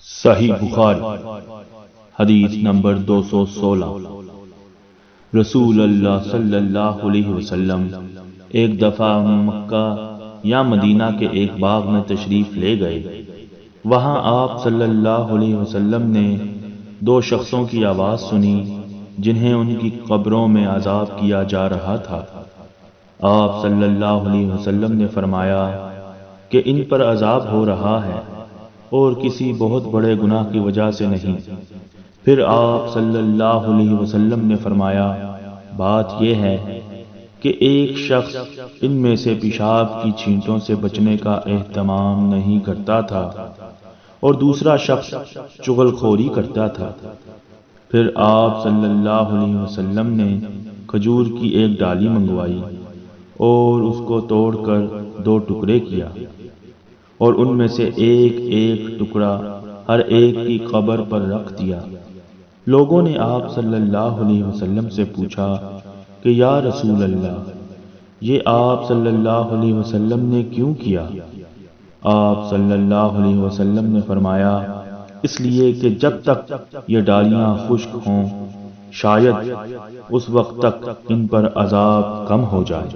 صحیح بخاری حدیث نمبر 216۔ رسول اللہ صلی اللہ علیہ وسلم ایک دفعہ مکہ یا مدینہ کے ایک باغ میں تشریف لے گئے۔ وہاں آپ صلی اللہ علیہ وسلم نے دو شخصوں کی آواز سنی جنہیں ان کی قبروں میں عذاب کیا جا رہا تھا۔ آپ صلی اللہ علیہ وسلم نے فرمایا کہ ان پر عذاب ہو رہا ہے اور کسی بہت بڑے گناہ کی وجہ سے نہیں۔ پھر آپ صلی اللہ علیہ وسلم نے فرمایا، بات یہ ہے کہ ایک شخص ان میں سے پیشاب کی چھینٹوں سے بچنے کا اہتمام نہیں کرتا تھا اور دوسرا شخص چغل خوری کرتا تھا۔ پھر آپ صلی اللہ علیہ وسلم نے کھجور کی ایک ڈالی منگوائی اور اس کو توڑ کر دو ٹکڑے کیا اور ان میں سے ایک ایک ٹکڑا ہر ایک کی قبر پر رکھ دیا۔ لوگوں نے آپ صلی اللہ علیہ وسلم سے پوچھا کہ یا رسول اللہ، یہ آپ صلی اللہ علیہ وسلم نے کیوں کیا؟ آپ صلی اللہ علیہ وسلم نے فرمایا، اس لیے کہ جب تک یہ ڈالیاں خشک ہوں شاید اس وقت تک ان پر عذاب کم ہو جائے۔